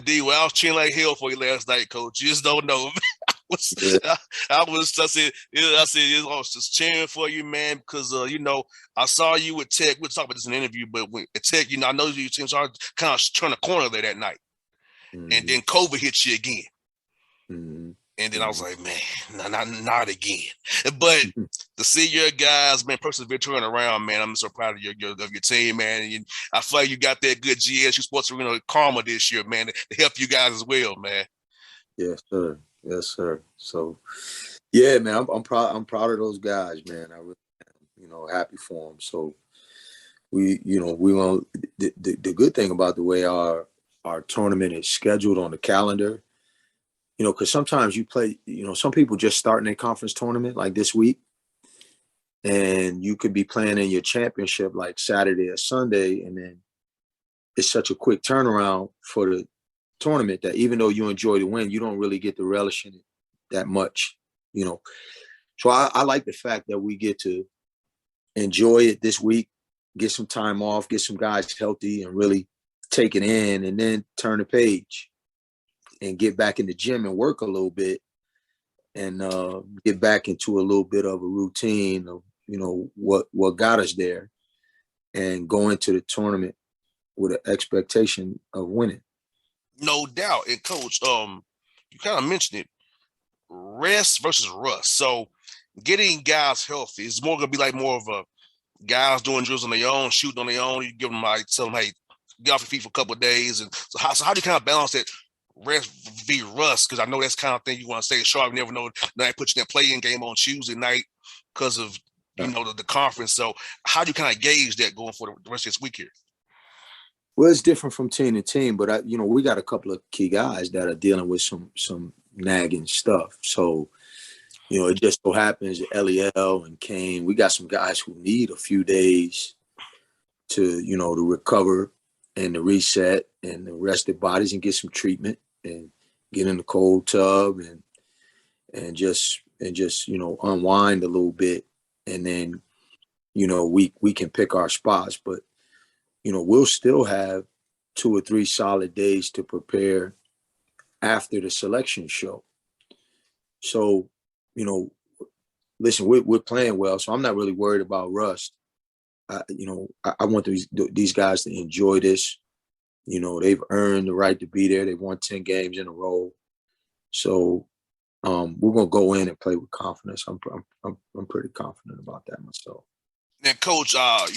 D, well, I was cheering like hell for you last night, Coach. You just don't know. Yeah. I said, I was just cheering for you, man, because I saw you with Tech. We'll talk about this in an interview, but at Tech, I know you teams are kind of turn a corner there that night, and then COVID hit you again, and then I was like, man, not again. But to see your guys, man, persevere turning around, man, I'm so proud of your team, man. And I feel like you got that good GSU Sports Arena karma this year, man, to help you guys as well, man. Yes, sir. Yes, sir. So, yeah, man, I'm proud. I'm proud of those guys, man. I really am, happy for them. So we want the good thing about the way our tournament is scheduled on the calendar, because sometimes you play, some people just starting their conference tournament like this week, and you could be playing in your championship like Saturday or Sunday, and then it's such a quick turnaround for the tournament that even though you enjoy the win, you don't really get to relish in it that much, So I like the fact that we get to enjoy it this week, get some time off, get some guys healthy and really take it in, and then turn the page and get back in the gym and work a little bit and get back into a little bit of a routine of, what got us there, and go into the tournament with an expectation of winning. No doubt. And Coach, you kind of mentioned it, rest versus rust. So getting guys healthy is more going to be like more of a guys doing drills on their own, shooting on their own. You give them tell them, hey, get off your feet for a couple of days. And so how do you kind of balance that rest v rust? Because I know that's kind of thing you want to stay sharp. You never know. Now I put you in that play-in game on Tuesday night because of the conference. So how do you kind of gauge that going for the rest of this week here? Well, it's different from team to team, but we got a couple of key guys that are dealing with some nagging stuff. So, it just so happens Lel and Kane, we got some guys who need a few days to recover and to reset and to rest their bodies and get some treatment and get in the cold tub and just unwind a little bit. And then, we can pick our spots, but we'll still have 2 or 3 solid days to prepare after the selection show. So, listen, we're playing well, so I'm not really worried about rust. I want these guys to enjoy this. They've earned the right to be there. They've won 10 games in a row. So we're gonna go in and play with confidence. I'm pretty confident about that myself. Now, Coach, I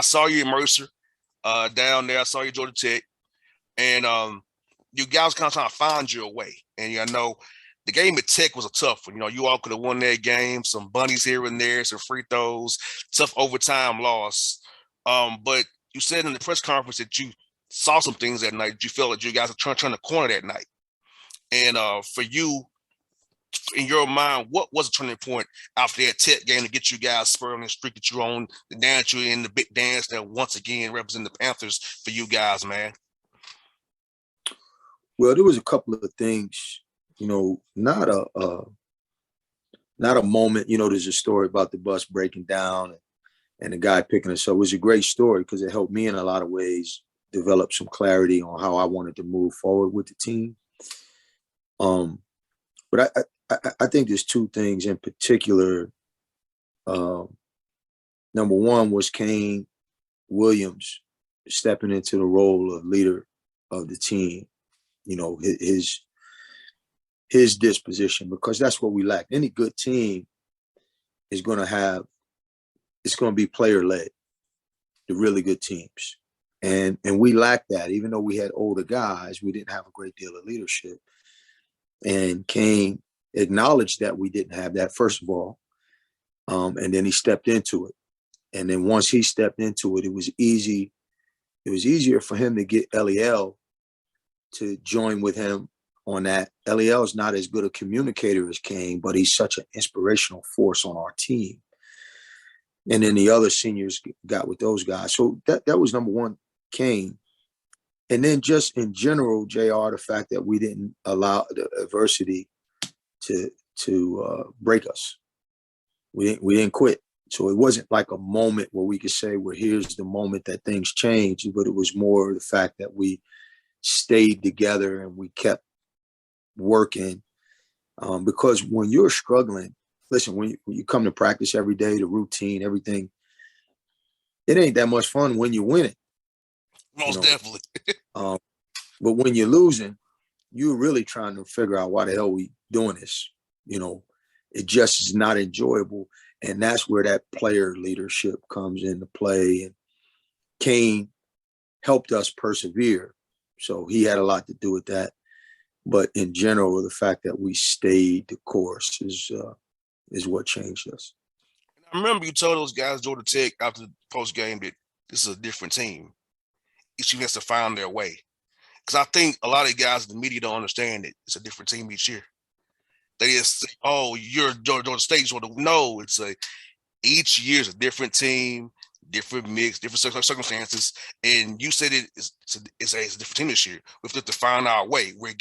saw you in Mercer down there. I saw you at Georgia Tech, and you guys kind of trying to find your way. And I know the game at Tech was a tough one. You all could have won that game. Some bunnies here and there, some free throws, tough overtime loss. But you said in the press conference that you saw some things that night. You felt that you guys are turn the corner that night. And for you, in your mind, what was a turning point after that Tech game to get you guys spurred on the streak that you're on, the dance you're in, the big dance that once again represent the Panthers for you guys, man? Well, there was a couple of things, not a moment. There's a story about the bus breaking down and the guy picking us up. It was a great story because it helped me in a lot of ways develop some clarity on how I wanted to move forward with the team. But I think there's 2 things in particular. Number one was Kane Williams stepping into the role of leader of the team. His disposition, because that's what we lack. Any good team is going to be player-led, the really good teams. And we lack that. Even though we had older guys, we didn't have a great deal of leadership. And Kane acknowledged that we didn't have that, first of all. And then he stepped into it. And then once he stepped into it, it was easier for him to get Lel to join with him on that. Lel is not as good a communicator as Kane, but he's such an inspirational force on our team. And then the other seniors got with those guys. So that was number one, Kane. And then just in general, JR, the fact that we didn't allow the adversity to break us. We didn't quit. So it wasn't like a moment where we could say, well, here's the moment that things change, but it was more the fact that we stayed together and we kept working. Because when you're struggling, listen, when you come to practice every day, the routine, everything, it ain't that much fun when you win it. Most definitely. But when you're losing, you're really trying to figure out why the hell we doing this. It just is not enjoyable. And that's where that player leadership comes into play. And Kane helped us persevere. So he had a lot to do with that. But in general, the fact that we stayed the course is what changed us. I remember you told those guys, Georgia Tech, after the post game, that this is a different team. Each team has to find their way. Because I think a lot of guys in the media don't understand that it's a different team each year. They just say, "Oh, you're Georgia State." No, it's each year is a different team, different mix, different circumstances. And you said it's a different team this year. We have to find our way. We're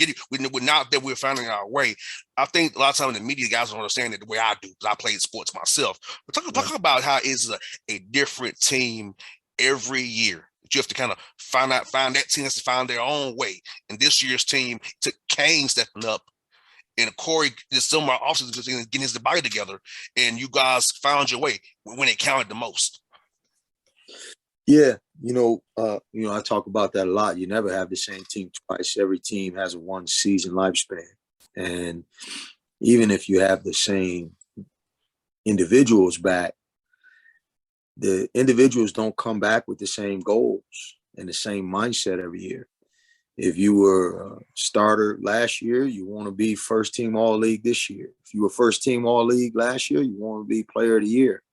not that we're finding our way. I think a lot of times the media guys don't understand it the way I do because I played sports myself. But talk about how it's a different team every year. You have to kind of find that team has to find their own way. And this year's team took Kane stepping up. And Corey this summer also getting his body together, and you guys found your way when it counted the most. Yeah, I talk about that a lot. You never have the same team twice. Every team has a one season lifespan, and even if you have the same individuals back, the individuals don't come back with the same goals and the same mindset every year. If you were a starter last year, you want to be first team all league this year. If you were first team all league last year, you want to be player of the year.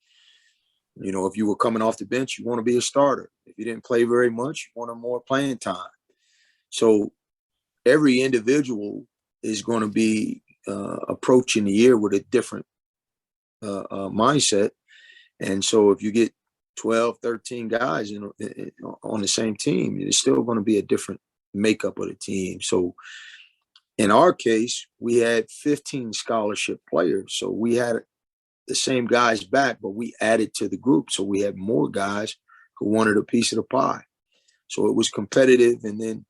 If you were coming off the bench, you want to be a starter. If you didn't play very much, you want more playing time. So every individual is going to be approaching the year with a different mindset. And so if you get 12, 13 guys on the same team, it's still going to be a different makeup of the team. So in our case, we had 15 scholarship players. So we had the same guys back, but we added to the group. So we had more guys who wanted a piece of the pie. So it was competitive. And then,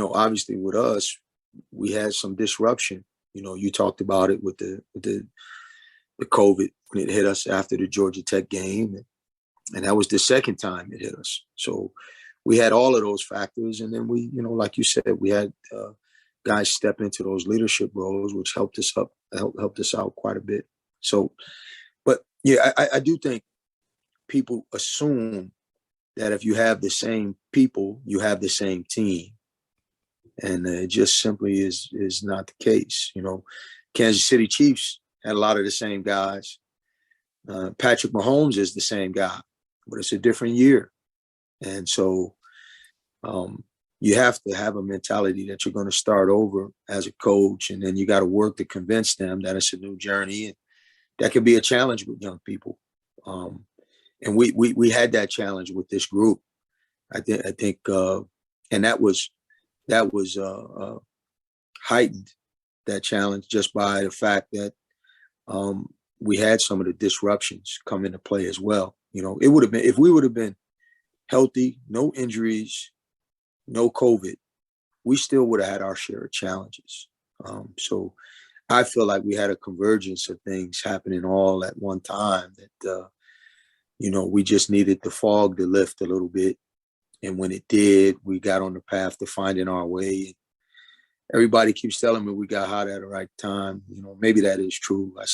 obviously with us, we had some disruption. You talked about it with the COVID when it hit us after the Georgia Tech game. And that was the second time it hit us. So we had all of those factors. And then we, like you said, we had guys step into those leadership roles, which helped us out quite a bit. So, but yeah, I do think people assume that if you have the same people, you have the same team. And it just simply is not the case. Kansas City Chiefs had a lot of the same guys. Patrick Mahomes is the same guy, but it's a different year. And so you have to have a mentality that you're going to start over as a coach, and then you got to work to convince them that it's a new journey. And that can be a challenge with young people. And we had that challenge with this group. I think, and that was heightened, that challenge, just by the fact that we had some of the disruptions come into play as well. It would have been, if we would have been healthy, no injuries, no COVID, we still would have had our share of challenges. So I feel like we had a convergence of things happening all at one time that, we just needed the fog to lift a little bit. And when it did, we got on the path to finding our way. Everybody keeps telling me we got hot at the right time. Maybe that is true. I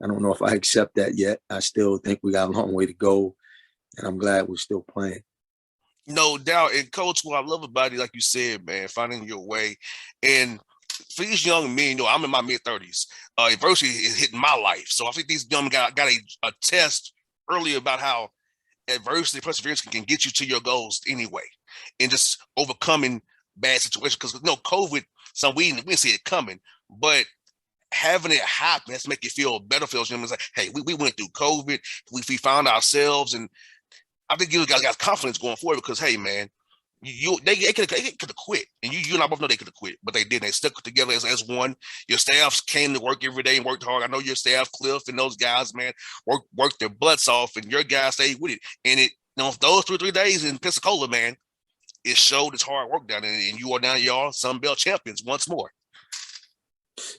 don't know if I accept that yet. I still think we got a long way to go. And I'm glad we're still playing. No doubt. And Coach, what I love about it, like you said, man, finding your way. And for these young men, I'm in my mid-30s. Adversity is hitting my life. So I think these young guys got a test earlier about how adversity, perseverance can get you to your goals anyway. And just overcoming bad situations. Because, COVID, we didn't see it coming. But having it happen, that's make you feel better. Feels, it's like, hey, we went through COVID. We found ourselves. And I think you guys got confidence going forward because, hey, man, they could have quit, and you and I both know they could have quit, but they didn't. They stuck together as one. Your staff came to work every day and worked hard. I know your staff, Cliff, and those guys, man, worked their butts off, and your guys stayed with it. And those 2 or 3 days in Pensacola, man, it showed its hard work down there, and you are now y'all Sun Belt champions once more.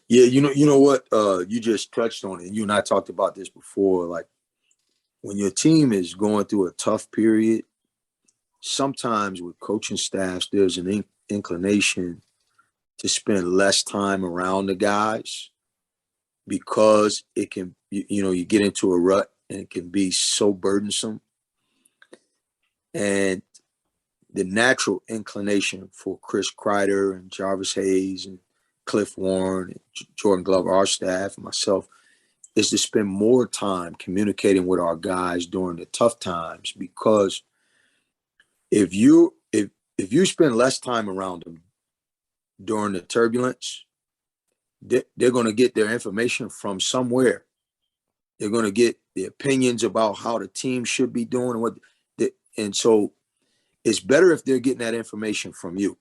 Yeah, you know what? You just touched on it. You and I talked about this before. Like when your team is going through a tough period, sometimes with coaching staffs, there's an inclination to spend less time around the guys because it can, you get into a rut and it can be so burdensome. And the natural inclination for Chris Kreider and Jarvis Hayes and Cliff Warren and Jordan Glover, our staff, and myself, is to spend more time communicating with our guys during the tough times, because if you spend less time around them during the turbulence, they're going to get their information from somewhere. They're going to get the opinions about how the team should be doing and so it's better if they're getting that information from you.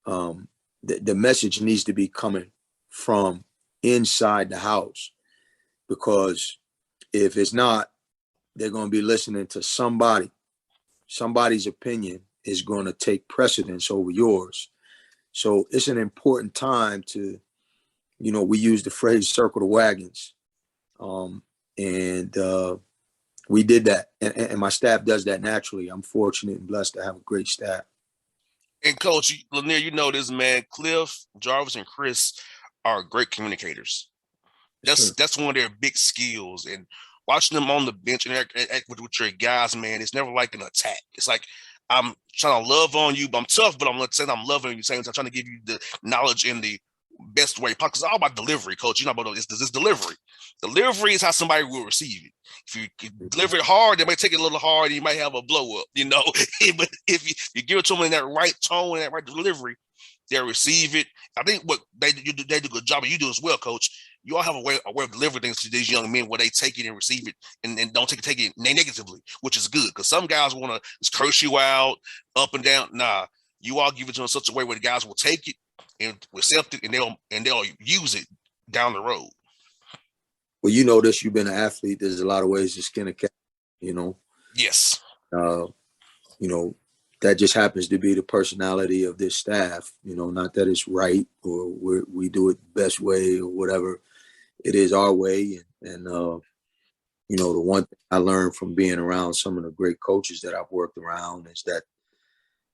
The message needs to be coming from inside the house, because if it's not, they're going to be listening to somebody. Somebody's opinion is going to take precedence over yours. So it's an important time to, we use the phrase circle the wagons. We did that. And my staff does that naturally. I'm fortunate and blessed to have a great staff. And Coach Lanier, you know this, man. Cliff, Jarvis, and Chris are great communicators. That's one of their big skills. And watching them on the bench and act with your guys, man, it's never like an attack. It's like I'm trying to love on you, but I'm tough, but I'm saying I'm loving you, saying I'm trying to give you the knowledge in the best way possible. It's all about delivery, Coach. You know about this delivery. Delivery is how somebody will receive it. If you deliver it hard, they might take it a little hard, and you might have a blow up, But if you give it to them in that right tone and that right delivery, they'll receive it. I think what they do a good job, and you do as well, Coach. You all have a way of delivering things to these young men where they take it and receive it and don't take it negatively, which is good, because some guys want to just curse you out, up and down. Nah, you all give it to them in such a way where the guys will take it and accept it, and they'll use it down the road. Well, this, you've been an athlete. There's a lot of ways to skin a cat, Yes. That just happens to be the personality of this staff, not that it's right or we do it the best way or whatever. It is our way. And the one thing I learned from being around some of the great coaches that I've worked around is that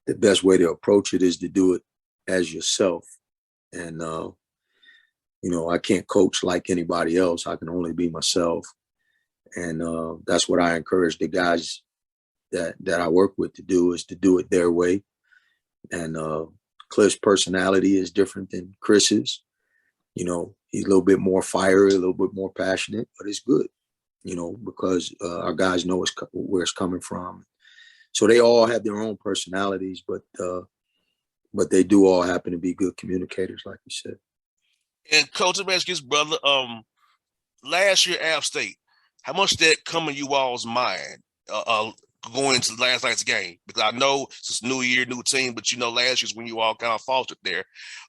the best way to approach it is to do it as yourself. And, I can't coach like anybody else. I can only be myself. And that's what I encourage the guys that I work with to do, is to do it their way. And Cliff's personality is different than Chris's. He's a little bit more fiery, a little bit more passionate, but it's good, because our guys know where it's coming from. So they all have their own personalities, but they do all happen to be good communicators, like you said. And Coach, let me ask you this, brother. Last year, App State, how much did that come in you all's mind going into last night's game? Because I know it's a new year, new team, but last year's when you all kind of faltered there.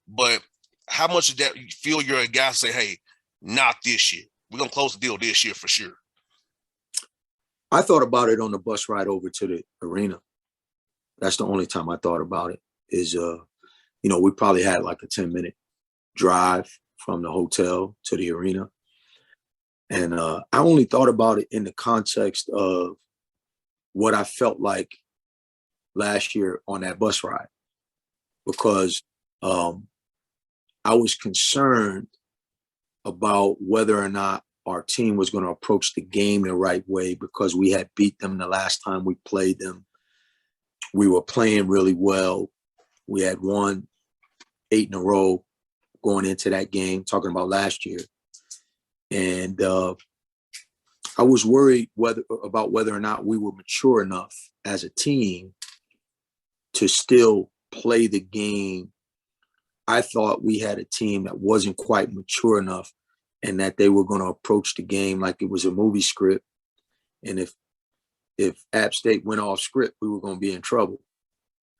But how much did that you feel you're a guy say, hey, not this year? We're going to close the deal this year for sure. I thought about it on the bus ride over to the arena. That's the only time I thought about it is, we probably had like a 10-minute drive from the hotel to the arena. And I only thought about it in the context of what I felt like last year on that bus ride, because I was concerned about whether or not our team was going to approach the game the right way, because we had beat them the last time we played them. We were playing really well. We had won 8 in a row going into that game, talking about last year. And I was worried about whether or not we were mature enough as a team to still play the game. I thought we had a team that wasn't quite mature enough, and that they were going to approach the game like it was a movie script. And if App State went off script, we were going to be in trouble.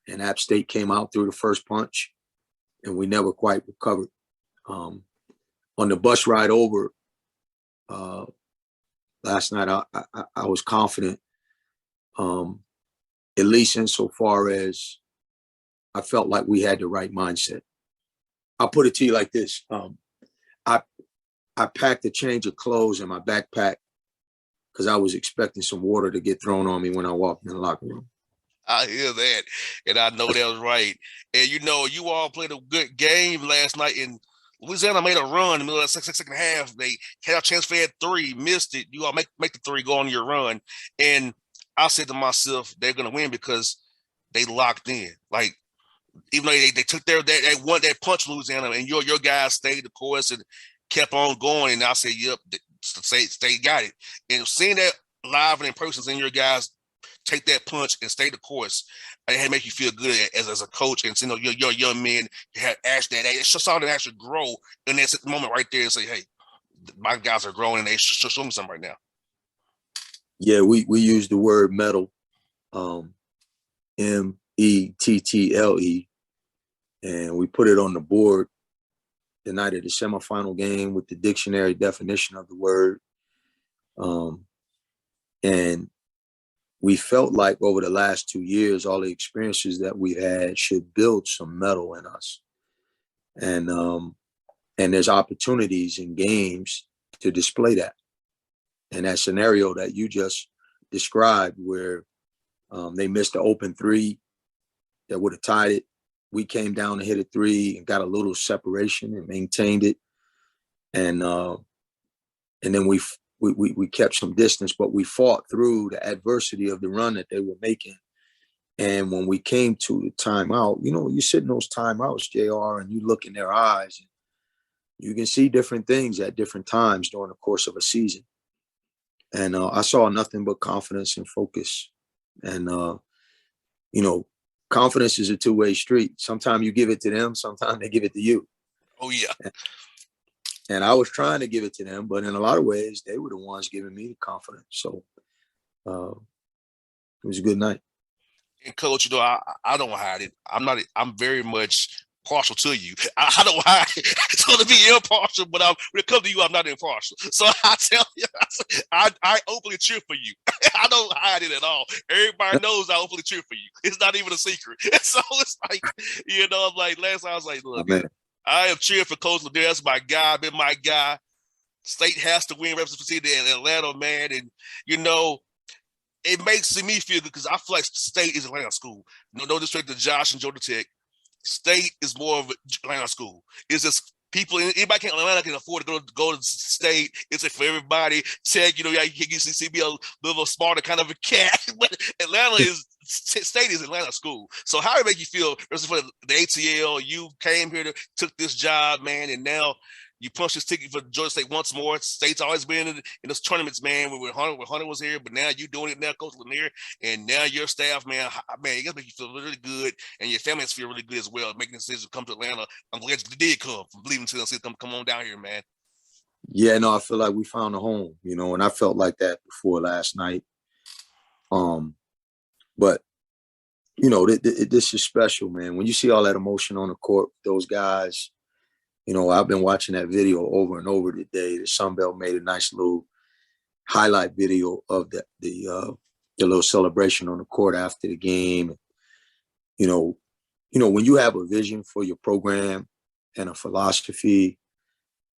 And App State came out through the first punch, and we never quite recovered. On the bus ride over last night, I was confident, at least insofar as I felt like we had the right mindset. I'll put it to you like this. I packed a change of clothes in my backpack because I was expecting some water to get thrown on me when I walked in the locker room. I hear that, and I know that was right. And you all played a good game last night, and Louisiana made a run in the middle of the second half. They had a chance for that three, missed it. You all make the three, go on your run. And I said to myself, they're gonna win because they locked in. Like, even though they took they won that punch Louisiana, and your guys stayed the course and kept on going. And I said, yep, stay got it. And seeing that live and in person, seeing your guys take that punch and stay the course, it had to make you feel good as a coach. And your young men had actually that it saw them actually grow in that moment right there and say, hey, my guys are growing and they show me something right now. Yeah, we use the word mettle, METTLE, and we put it on the board the night of the semifinal game with the dictionary definition of the word. And we felt like over the last 2 years, all the experiences that we've had should build some mettle in us. And there's opportunities in games to display that. And that scenario that you just described where they missed the open three that would have tied it. We came down and hit a three and got a little separation and maintained it. And then we kept some distance, but we fought through the adversity of the run that they were making. And when we came to the timeout, you sit in those timeouts, JR, and you look in their eyes, and you can see different things at different times during the course of a season. And I saw nothing but confidence and focus. And, confidence is a two-way street. Sometimes you give it to them, sometimes they give it to you. Oh, yeah. And I was trying to give it to them, but in a lot of ways, they were the ones giving me the confidence. So it was a good night. And Coach, I don't hide it. I'm very much partial to you. I don't hide it. It's going to be impartial, but when it comes to you, I'm not impartial. So I tell you, I openly cheer for you. I don't hide it at all. Everybody knows I openly cheer for you. It's not even a secret. So it's like, I'm like, last time I was like, look, I am cheering for Coach Lanier. That's my guy. Been my guy. State has to win representation in Atlanta, man. And, it makes me feel good because I feel like State is Atlanta school. No disrespect to Josh and Georgia Tech. State is more of Atlanta school. It's just people, anybody in Atlanta can afford to go to State. It's for everybody. Tech, you see me a little smarter kind of a cat. But State is Atlanta school. So how it make you feel for the ATL? You came here took this job, man, and now you punched this ticket for Georgia State once more. State's always been in those tournaments, man. When Hunter was here, but now you're doing it now, Coach Lanier, and now your staff, man, it gotta make you feel really good, and your family has to feel really good as well, making the decision to come to Atlanta. I'm glad you did come from leaving Tennessee. Come on down here, man. Yeah, no, I feel like we found a home, and I felt like that before last night. But this is special, man. When you see all that emotion on the court, those guys. I've been watching that video over and over today. The Sunbelt made a nice little highlight video of the little celebration on the court after the game. When you have a vision for your program and a philosophy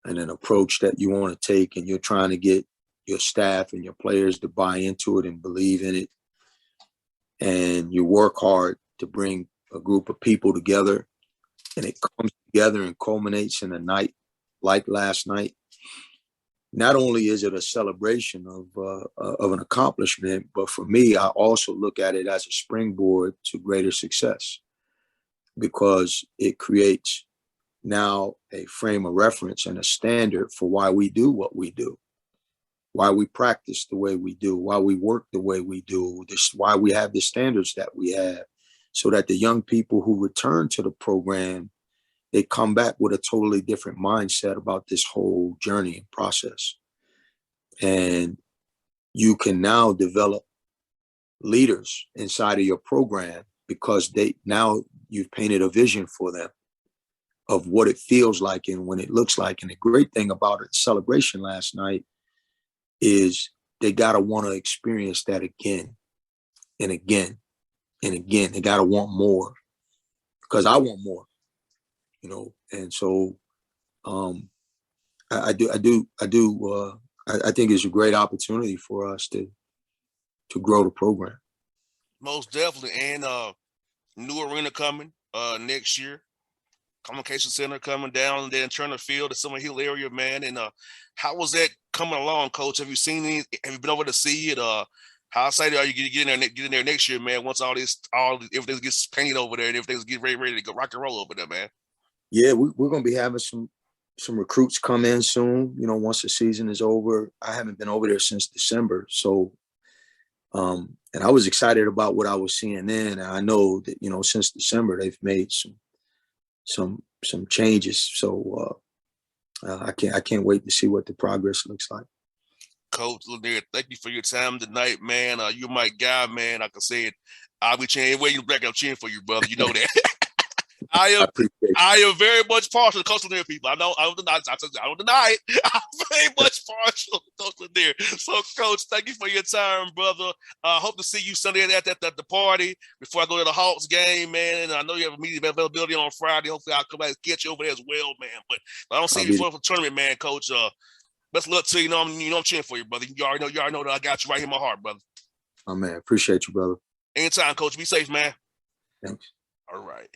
and an approach that you want to take, and you're trying to get your staff and your players to buy into it and believe in it, and you work hard to bring a group of people together, and it comes together and culminates in a night like last night. Not only is it a celebration of an accomplishment, but for me, I also look at it as a springboard to greater success, because it creates now a frame of reference and a standard for why we do what we do, why we practice the way we do, why we work the way we do, why we have the standards that we have, so that the young people who return to the program, they come back with a totally different mindset about this whole journey and process. And you can now develop leaders inside of your program because you've painted a vision for them of what it feels like and when it looks like. And the great thing about it, celebration last night, is they got to want to experience that again and again and again. They got to want more, because I want more, you know. And so I think it's a great opportunity for us to grow the program. Most definitely. And new arena coming next year. Communication center coming down there in Turner Field, the Summer Hill area, man. And how was that coming along, Coach? Have you seen any? Have you been over to see it? How excited are you to get in there next year, man? Once everything gets painted over there and everything's get ready to go rock and roll over there, man. Yeah, we're gonna be having some recruits come in soon. You know, once the season is over. I haven't been over there since December, so and I was excited about what I was seeing then. And I know that, you know, since December they've made some changes. So I can't wait to see what the progress looks like. Coach Lanier, thank you for your time tonight, man. You're my guy, man. Like I said, I'll be cheering. Where you back, I'm cheering for you, brother. You know that. I am very much partial to Coach Lanier, people. I don't deny it. I'm very much partial to Coach Lanier. So, Coach, thank you for your time, brother. Hope to see you Sunday at the party before I go to the Hawks game, man. And I know you have a media availability on Friday. Hopefully, I'll come back and get you over there as well, man. But I don't see you before the tournament, man, Coach. Best of luck to you. I'm cheering for you, brother. You already know that I got you right here in my heart, brother. Oh, man. Appreciate you, brother. Anytime, Coach. Be safe, man. Thanks. All right.